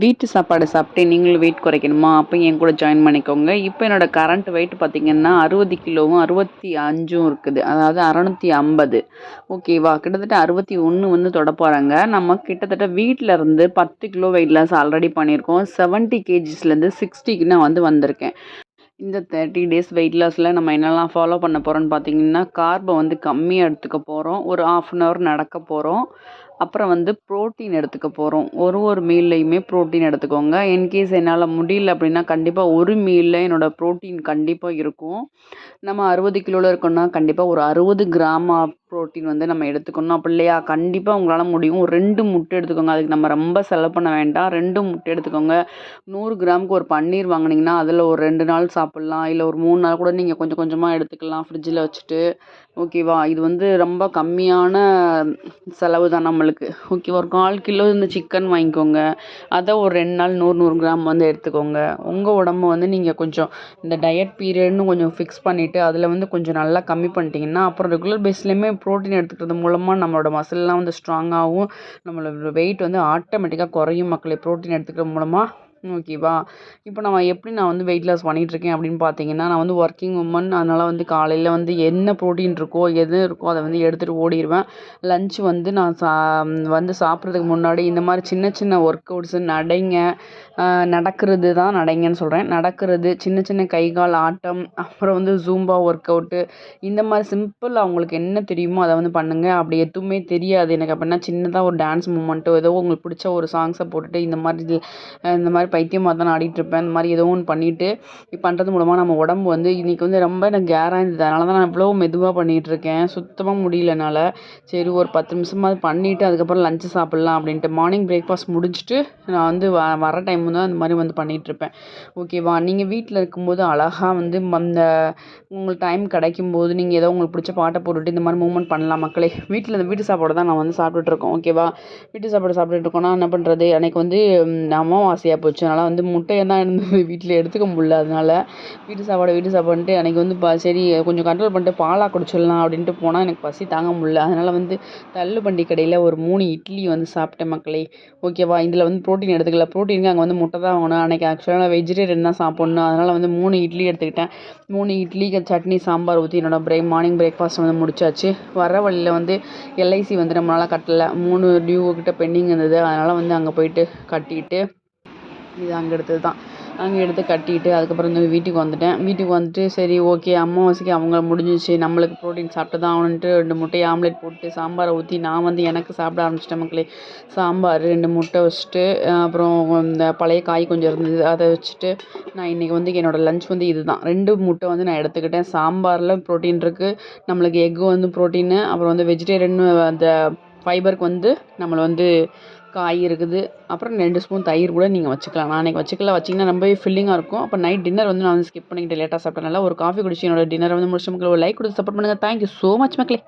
வீட்டு சாப்பாடு சாப்பிட்டு நீங்களும் வெயிட் குறைக்கணுமா? அப்போ என் கூட ஜாயின் பண்ணிக்கோங்க. இப்போ என்னோட கரண்ட் வெயிட் பார்த்தீங்கன்னா, 60 கிலோவும் 65ம் இருக்குது. அதாவது 650. ஓகேவா? கிட்டத்தட்ட 61 வந்து தொட போறேங்க. நம்ம கிட்டத்தட்ட வீட்ல இருந்து 10 கிலோ வெயிட் லாஸ் ஆல்ரெடி பண்ணியிருக்கோம். 70 கேஜிஸ்லேருந்து 60க்கு நான் வந்திருக்கேன். இந்த 30 டேஸ் வெயிட் லாஸில் நம்ம என்னெல்லாம் ஃபாலோ பண்ண போகிறோம்னு பார்த்தீங்கன்னா, கார்பை கம்மியாக எடுத்துக்க போகிறோம். ஒரு 1/2 அன் ஹவர் நடக்க போகிறோம். அப்புறம் புரோட்டீன் எடுத்துக்க போகிறோம். ஒரு ஒரு மீல்லையுமே புரோட்டீன் எடுத்துக்கோங்க. இன்கேஸ் என்னால் முடியல அப்படின்னா, கண்டிப்பாக ஒரு மீல்ல என்னோட புரோட்டீன் கண்டிப்பாக இருக்கும். நம்ம 60 கிலோல இருக்கோம்னா, கண்டிப்பாக ஒரு 60 கிராம் ஆஃப் புரோட்டீன் நம்ம எடுத்துக்கணும். அப்படி இல்லையா, கண்டிப்பாக உங்களால் முடியும். ஒரு 2 முட்டை எடுத்துக்கோங்க. அதுக்கு நம்ம ரொம்ப செலவு பண்ண வேண்டாம். 2 முட்டை எடுத்துக்கோங்க. 100 கிராமுக்கு ஒரு பன்னீர் வாங்குனீங்கன்னா, அதில் ஒரு 2 நாள் சாப்பிட்லாம். இல்லை ஒரு 3 நாள் கூட நீங்கள் கொஞ்சம் கொஞ்சமாக எடுத்துக்கலாம் ஃப்ரிட்ஜில் வச்சுட்டு. ஓகேவா? இது ரொம்ப கம்மியான செலவு தான் நம்மளுக்கு. ஓகேவா? ஒரு 1/4 கிலோ இந்த சிக்கன் வாங்கிக்கோங்க. அதை ஒரு 2 நாள் 100 100 கிராம் எடுத்துக்கோங்க. உங்கள் உடம்பு நீங்கள் கொஞ்சம் இந்த டயட் பீரியட்னு கொஞ்சம் ஃபிக்ஸ் பண்ணிவிட்டு அதில் கொஞ்சம் நல்லா கம்மி பண்ணிட்டீங்கன்னா, அப்புறம் ரெகுலர் பேஸ்லேயுமே ப்ரோட்டீன் எடுத்துக்கிறது மூலமாக நம்மளோட மசில்லாம் ஸ்ட்ராங்காகவும், நம்மளோட வெயிட் ஆட்டோமேட்டிக்காக குறையும் மக்களே, ப்ரோட்டீன் எடுத்துக்கிறது மூலமாக. ஓகேவா? இப்போ நான் வெயிட் லாஸ் பண்ணிகிட்ருக்கேன் அப்படின்னு பார்த்தீங்கன்னா, நான் ஒர்க்கிங் உமன். அதனால் காலையில் என்ன ப்ரோட்டீன் இருக்கோ, எது இருக்கோ அதை எடுத்துகிட்டு ஓடிருவேன். லஞ்ச் நான் சாப்பிட்றதுக்கு முன்னாடி இந்த மாதிரி சின்ன சின்ன ஒர்க் அவுட்ஸு நடக்கிறது தான் நடைங்கன்னு சொல்கிறேன். நடக்கிறது, சின்ன சின்ன கை கால் ஆட்டம், அப்புறம் ஜூம்பா ஒர்க் அவுட்டு, இந்த மாதிரி சிம்பிள் அவங்களுக்கு என்ன தெரியுமோ அதை பண்ணுங்க. அப்படி எதுவுமே தெரியாது எனக்கு அப்படின்னா, சின்னதாக ஒரு டான்ஸ் மூமெண்ட்டோ ஏதோ உங்களுக்கு பிடிச்ச ஒரு சாங்ஸை போட்டுட்டு இந்த மாதிரி பைத்தியமாக தான் ஆடிட்டுருப்பேன். இந்த மாதிரி ஏதோ ஒன்று பண்ணிவிட்டு பண்ணுறது மூலமாக நம்ம உடம்பு இன்றைக்கி ரொம்ப எனக்கு கேராக இருந்தது. அதனால தான் நான் இவ்வளோ மெதுவாக பண்ணிகிட்ருக்கேன். சுத்தமாக முடியல என்னால். சரி, ஒரு 10 நிமிஷமாவது பண்ணிவிட்டு அதுக்கப்புறம் லஞ்சு சாப்பிட்லாம் அப்படின்ட்டு மார்னிங் பிரேக்ஃபாஸ்ட் முடிச்சுட்டு நான் வர டைம் தான் இந்த மாதிரி பண்ணிகிட்ருப்பேன். ஓகேவா? நீங்கள் வீட்டில் இருக்கும்போது அழகாக அந்த உங்களுக்கு டைம் கிடைக்கும்போது நீங்கள் ஏதோ உங்களுக்கு பிடிச்ச பாட்டை போட்டுட்டு இந்த மாதிரி மூவ்மெண்ட் பண்ணலாம் மக்களே. வீட்டில் இந்த வீட்டு சாப்பாடு தான் நான் சாப்பிட்டுட்ருக்கோம். ஓகேவா? வீட்டு சாப்பாடு சாப்பிட்டுட்டு இருக்கோன்னா என்ன பண்ணுறது, அன்றைக்கி அமாவாசையாக போச்சு. அதனால் முட்டையை தான் இருந்தது வீட்டில், எடுத்துக்க முடியல. அதனால் வீட்டு சாப்பாடுன்ட்டு அன்றைக்கி சரி கொஞ்சம் கண்ட்ரோல் பண்ணிட்டு பாலாக குடிச்சிடலாம் அப்படின்ட்டு போனால் எனக்கு பசி தாங்க முடியல. அதனால் தள்ளுவண்டி கடையில் ஒரு 3 இட்லி சாப்பிட்டேன் மக்களே. ஓகேவா? இதில் ப்ரோட்டீன் எடுத்துக்கல. ப்ரோட்டீனுக்கு அங்கே முட்டை தான் வாங்கணும். அன்றைக்கி ஆக்சுவலாக நான் வெஜிடேரியன் தான் சாப்பிட்ணும். அதனால் 3 இட்லி எடுத்துக்கிட்டேன். 3 இட்லிக்கு சட்னி சாம்பார் ஊற்றி என்னோட மார்னிங் பிரேக்ஃபாஸ்ட் முடிச்சாச்சு. வர வழியில் எல்ஐசி நம்மளால் கட்டலை. 3 டியூ கிட்ட பெண்டிங் இருந்தது. அதனால் அங்கே போயிட்டு கட்டிட்டு, இது அங்கே எடுத்தது தான், அங்கே எடுத்து கட்டிட்டு அதுக்கப்புறம் வீட்டுக்கு வந்துட்டேன். வீட்டுக்கு வந்துட்டு சரி ஓகே, அமாவாசைக்கு அவங்க முடிஞ்சிச்சு, நம்மளுக்கு ப்ரோட்டீன் சாப்பிட்டு தான் ஆகணுன்ட்டு 2 முட்டையை ஆம்லேட் போட்டு சாம்பாரை ஊற்றி நான் எனக்கு சாப்பிட ஆரம்பிச்சிட்டேன் மக்களே. சாம்பார் 2 முட்டை வச்சுட்டு, அப்புறம் இந்த பழைய காய் கொஞ்சம் இருந்தது அதை வச்சுட்டு நான் இன்றைக்கி என்னோடய லஞ்ச் இது தான். 2 முட்டை நான் எடுத்துக்கிட்டேன். சாம்பாரில் ப்ரோட்டீன் இருக்குது, நம்மளுக்கு எக்கு ப்ரோட்டீனு, அப்புறம் வெஜிடேரியன் அந்த ஃபைபருக்கு நம்மளை காய் இருக்குது. அப்புறம் 2 ஸ்பூன் தயிர் கூட நீங்கள் வச்சுக்கலாம். நான் அன்றைக்கி வச்சிங்கன்னா ரொம்பவே ஃபில்லிங்காக இருக்கும். அப்போ நைட் டின்னர் நான் ஸ்கிப் பண்ணிக்கிட்டு லேட்டாக சாப்பிட்டனால ஒரு காஃபி குடிச்சு என்னோட டின்னரை முடிச்சு மக்கள் ஒரு லைக் கொடுத்து சப்போர்ட் பண்ணுங்கள். தேங்க்யூ ஸோ மச் மக்களே.